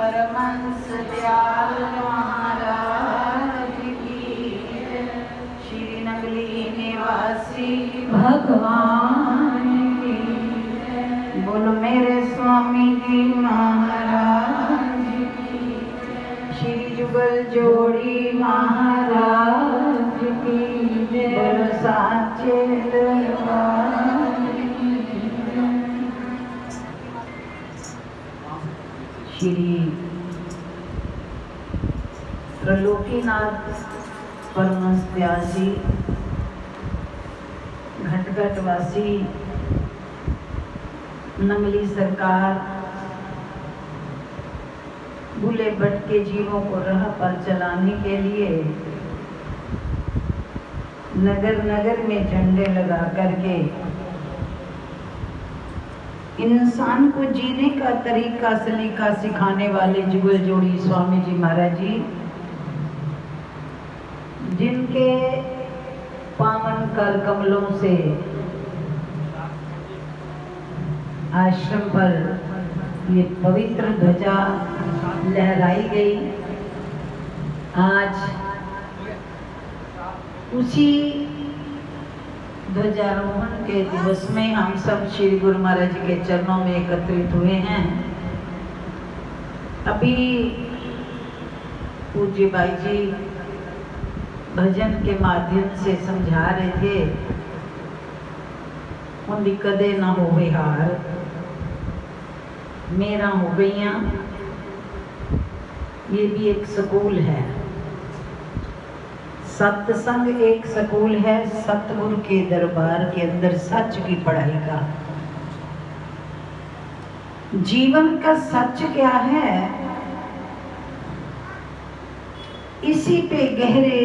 परमहंस दयाल महाराज की, श्री नगली निवासी भगवान की, बोलो मेरे स्वामी जी महाराज की, श्री जुगल जोड़ी महाराज की, बोलो साचे दरबार की। श्री त्रिलोकीनाथ परमहंस दयाल जी घटघटवासी नंगली सरकार भूले भटके जीवों को राह पर चलाने के लिए नगर नगर में झंडे लगा करके इंसान को जीने का तरीका सलीका सिखाने वाले जुगल जोड़ी स्वामी जी महाराज जी, जिनके पावन कर कमलों से आश्रम पर ये पवित्र ध्वजा लहराई गई। आज उसी ध्वजारोहण के दिवस में हम सब श्री गुरु महाराज जी के चरणों में एकत्रित हुए हैं। अभी पूज्य भाई जी भजन के माध्यम से समझा रहे थे, उनकी कदे ना होवे हार मेरा हो गईया। ये भी एक स्कूल है, सत्संग एक स्कूल है सतगुरु के दरबार के अंदर सच की पढ़ाई का। जीवन का सच क्या है, इसी पे गहरे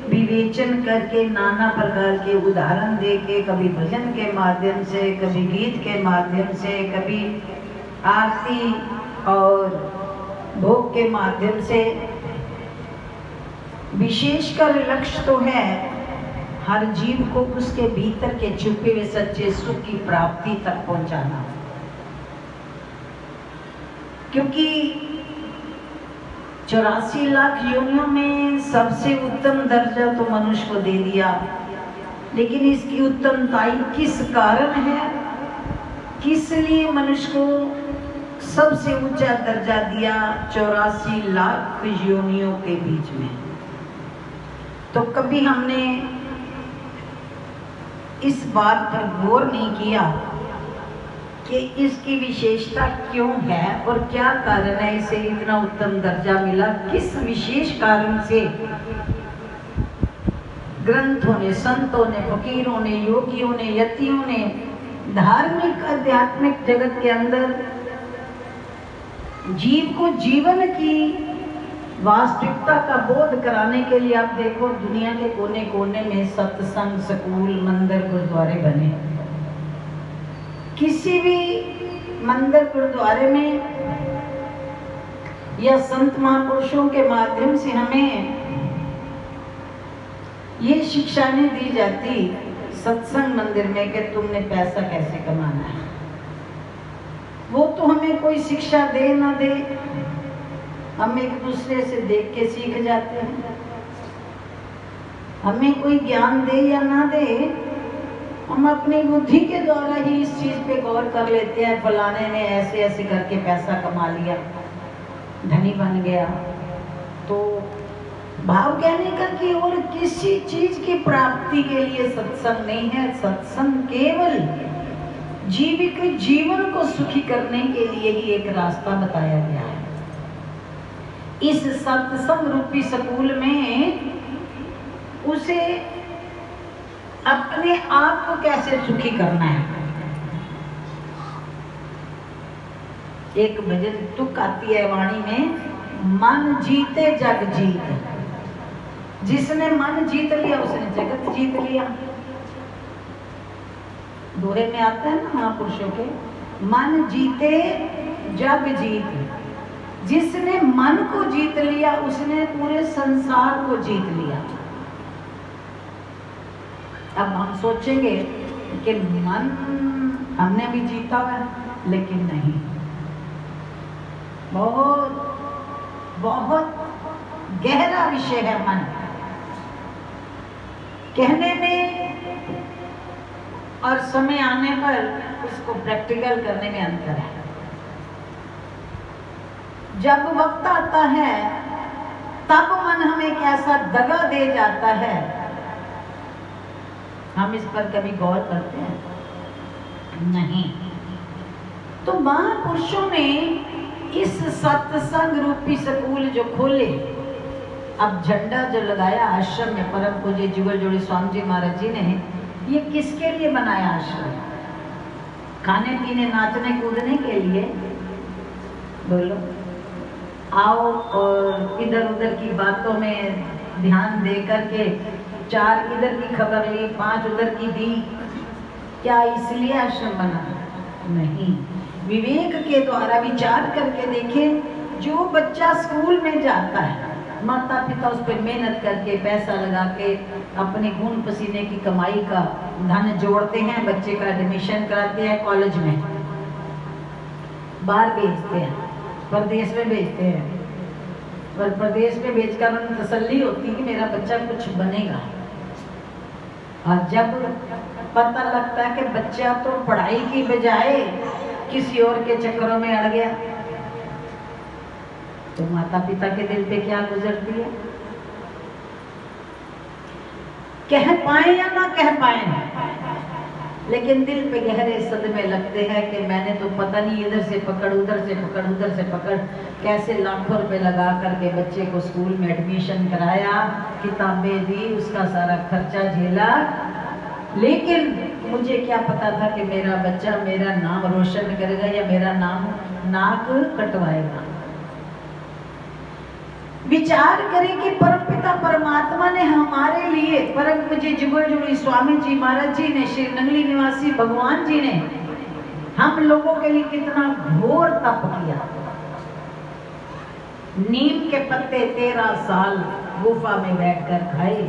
विवेचन करके नाना प्रकार के उदाहरण दे के, कभी भजन के माध्यम से, कभी गीत के माध्यम से, कभी आरती और भोग के माध्यम से, विशेषकर लक्ष्य तो है हर जीव को उसके भीतर के छुपे हुए सच्चे सुख की प्राप्ति तक पहुंचाना। क्योंकि 84 लाख योनियों में सबसे उत्तम दर्जा तो मनुष्य को दे दिया, लेकिन इसकी उत्तमताई किस कारण है, किस लिए मनुष्य को सबसे ऊंचा दर्जा दिया 84 लाख योनियों के बीच में। तो कभी हमने इस बात पर गौर नहीं किया कि इसकी विशेषता क्यों है और क्या कारण है इसे इतना उत्तम दर्जा मिला। किस विशेष कारण से ग्रंथों ने, संतों ने, फकीरों ने, योगियों ने, यतियों ने धार्मिक आध्यात्मिक जगत के अंदर जीव को जीवन की वास्तविकता का बोध कराने के लिए, आप देखो दुनिया के कोने कोने में सत्संग स्कूल, मंदिर, गुरुद्वारे बने। किसी भी मंदिर गुरुद्वारे में या संत महापुरुषों के माध्यम से हमें ये शिक्षाएं दी जाती सत्संग मंदिर में कि तुमने पैसा कैसे कमाना है। वो तो हमें कोई शिक्षा दे ना दे, हम एक दूसरे से देख के सीख जाते हैं। हमें कोई ज्ञान दे या ना दे, हम अपनी बुद्धि के द्वारा ही इस चीज पे गौर कर लेते हैं, फलाने ने ऐसे ऐसे करके पैसा कमा लिया, धनी बन गया। तो भाव कहने का कि और किसी चीज की प्राप्ति के लिए सत्संग नहीं है। सत्संग केवल जीवित जीवन को सुखी करने के लिए ही एक रास्ता बताया गया है। इस सत्संग रूपी स्कूल में उसे अपने आप को कैसे सुखी करना है। एक भजन तुक आती है वाणी में, मन जीते जग जीत। जिसने मन जीत लिया उसने जगत जीत लिया। दोहे में आता है ना महापुरुषों के, मन जीते जग जीत। जिसने मन को जीत लिया उसने पूरे संसार को जीत लिया। अब हम सोचेंगे कि मन हमने भी जीता हुआ है, लेकिन नहीं। बहुत बहुत गहरा विषय है मन। कहने में और समय आने पर इसको प्रैक्टिकल करने में अंतर है। जब वक्त आता है तब मन हमें एक ऐसा दगा दे जाता है, हम इस पर कभी गौर करते हैं? नहीं। तो महापुरुषों ने इस सत्संग रूपी स्कूल जो खोले, अब झंडा जो लगाया आश्रम में परम पूज्य जुगल जोड़ी स्वामी जी महाराज जी ने, ये किसके लिए बनाया आश्रम? खाने पीने नाचने कूदने के लिए? बोलो। आओ और इधर उधर की बातों में ध्यान दे करके 4 इधर की खबर ली, 5 उधर की दी, क्या इसलिए आश्रम बना? नहीं। विवेक के द्वारा विचार करके देखें, जो बच्चा स्कूल में जाता है, माता पिता उस पर मेहनत करके पैसा लगा के अपने खून पसीने की कमाई का धन जोड़ते हैं, बच्चे का एडमिशन कराते हैं कॉलेज में, बाहर भेजते हैं, प्रदेश में भेजते हैं, और प्रदेश में भेजकर उन्हें तसल्ली होती है कि मेरा बच्चा कुछ बनेगा। और जब पता लगता है कि बच्चा तो पढ़ाई की बजाय किसी और के चक्करों में अड़ गया, तो माता पिता के दिल पे क्या गुजरती है? कह पाए या ना कह पाए, लेकिन दिल पे गहरे सदमे लगते हैं कि मैंने तो पता नहीं इधर से पकड़ उधर से पकड़ उधर से पकड़ कैसे लाखों रुपए लगा करके बच्चे को स्कूल में एडमिशन कराया, किताबें दी, उसका सारा खर्चा झेला, लेकिन मुझे क्या पता था कि मेरा बच्चा मेरा नाम रोशन करेगा या मेरा नाक कटवाएगा। विचार करें कि परमपिता परमात्मा ने हमारे लिए, परम पूज्य जुगल जोड़ी स्वामी जी महाराज जी ने, श्री नंगली निवासी भगवान जी ने हम लोगों के लिए कितना घोर तप किया। नीम के पत्ते 13 साल गुफा में बैठकर खाए।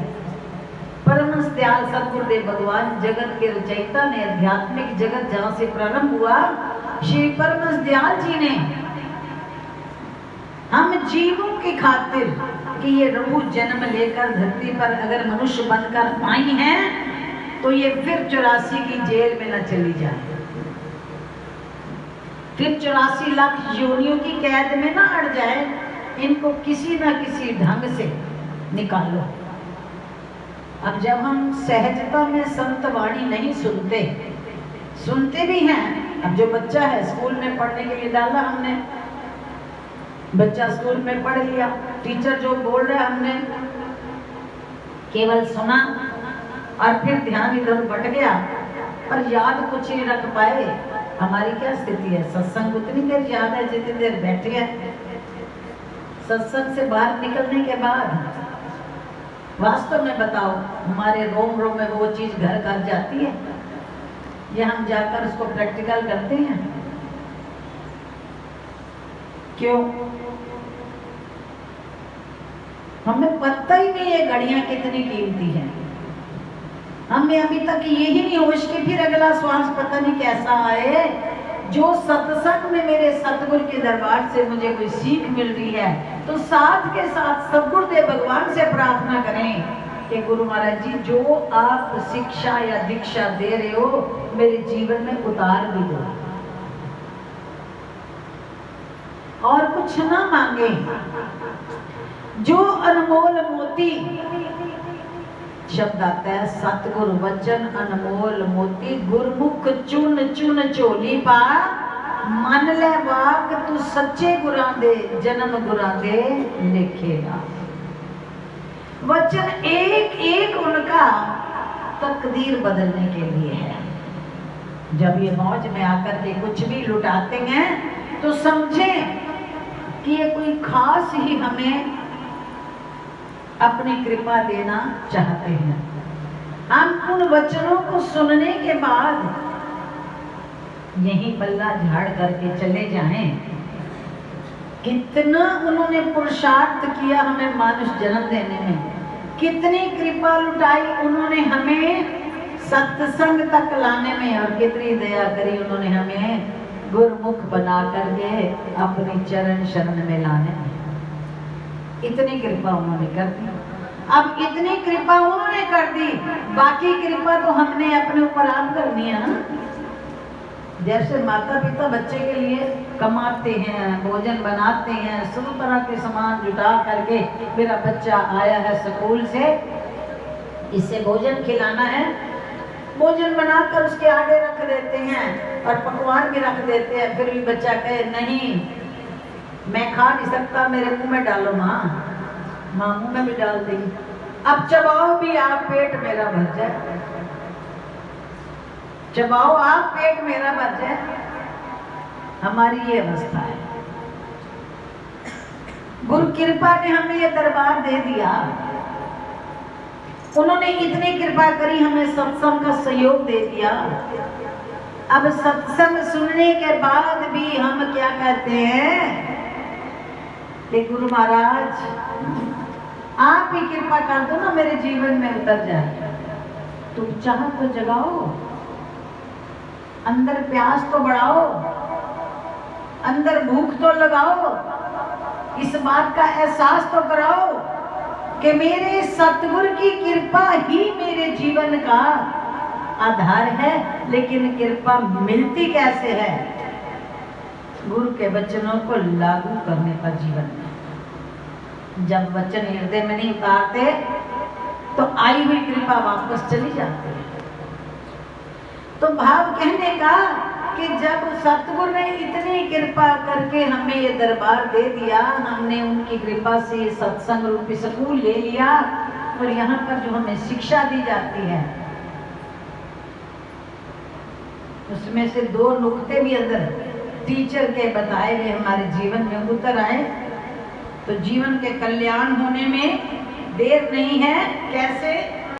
परमहंस दयाल सतगुरुदेव भगवान जगत के रचयिता ने, आध्यात्मिक जगत जहां से प्रारंभ हुआ, श्री परमहंस दयाल जी ने हम जीवों की खातिर कि ये रघु जन्म लेकर धरती पर अगर मनुष्य बनकर आई हैं, तो ये फिर 84 की जेल में न चली जाए, फिर 84 लाख योनियों की कैद में ना अड़ जाए, इनको किसी ना किसी ढंग से निकालो। अब जब हम सहजता में संत वाणी नहीं सुनते भी हैं। अब जो बच्चा है स्कूल में पढ़ने के लिए डाला हमने, बच्चा स्कूल में पढ़ लिया, टीचर जो बोल रहा है हमने केवल सुना और फिर ध्यान इधर बढ़ गया और याद कुछ नहीं रख पाए। हमारी क्या स्थिति है? सत्संग उतनी देर याद है जितनी देर बैठ गया। सत्संग से बाहर निकलने के बाद वास्तव में बताओ, हमारे रोम रोम में वो चीज घर घर जाती है या हम जाकर उसको प्रैक्टिकल करते हैं? क्यों? हमें पता ही नहीं है घड़ियां कितनी कीमती हैं। हमें अभी तक यही नहीं होश कि फिर अगला श्वास पता नहीं कैसा आए। जो सत्संग में मेरे सतगुरु के दरबार से मुझे कोई सीख मिल रही है, तो साथ के साथ सतगुरुदेव भगवान से प्रार्थना करें कि गुरु महाराज जी, जो आप शिक्षा या दीक्षा दे रहे हो मेरे जीवन में उतार भी दो, और कुछ ना मांगे। जो अनमोल मोती शब्द आता है, सतगुरु वचन अनमोल मोती, गुरमुख चुन चुन झोली पा, मन ले वाक तू सच्चे गुरां दे, जन्म गुरां दे लिखेगा। वचन एक एक उनका तकदीर बदलने के लिए है। जब ये मौज में आकर के कुछ भी लुटाते हैं तो समझें कि ये कोई खास ही हमें अपनी कृपा देना चाहते हैं। हम उन वचनों को सुनने के बाद यही बल्ला झाड़ करके चले जाएं। कितना उन्होंने पुरुषार्थ किया हमें मानुष जन्म देने में, कितनी कृपा लुटाई उन्होंने हमें सत्संग तक लाने में, और कितनी दया करी उन्होंने हमें गुरमुख बना करके अपनी चरण शरण में लाने में। इतनी कृपा उन्होंने कर दी। अब इतनी कृपा उन्होंने कर दी, बाकी कृपा तो हमने अपने ऊपर आप करनी है ना। जैसे माता पिता बच्चे के लिए कमाते हैं, भोजन बनाते हैं, सब तरह के सामान जुटा करके मेरा बच्चा आया है स्कूल से, इसे भोजन खिलाना है, भोजन बनाकर उसके आगे रख देते हैं और पकवान भी रख देते हैं। फिर भी बच्चा कहे नहीं मैं खा नहीं सकता, मेरे मुंह में डालो माँ, माँ मुंह में भी डाल देगी। अब चबाओ भी आप, पेट मेरा भर जाए, चबाओ आप, पेट मेरा भर जाए। हमारी ये अवस्था है। गुरु कृपा ने हमें ये दरबार दे दिया, उन्होंने इतनी कृपा करी, हमें सत्संग का सहयोग दे दिया। अब सत्संग सुनने के बाद भी हम क्या कहते हैं कि गुरु महाराज आप ही कृपा कर दो ना, मेरे जीवन में उतर जाए। तुम चाह तो जगाओ, अंदर प्यास तो बढ़ाओ, अंदर भूख तो लगाओ, इस बात का एहसास तो कराओ कि मेरे सतगुरु की कृपा ही मेरे जीवन का आधार है। लेकिन कृपा मिलती कैसे है? गुरु के वचनों को लागू करने पर जीवन में। जब वचन हृदय में नहीं उतारते तो आई हुई कृपा वापस चली जाती है। तो भाव कहने का कि जब सतगुरु ने इतनी कृपा करके हमें ये दरबार दे दिया, हमने उनकी कृपा से सत्संग रूपी स्कूल ले लिया, और यहाँ पर जो हमें शिक्षा दी जाती है उसमें से 2 नुक्ते भी अंदर टीचर के बताए हुए हमारे जीवन में उतर आए तो जीवन के कल्याण होने में देर नहीं है। कैसे?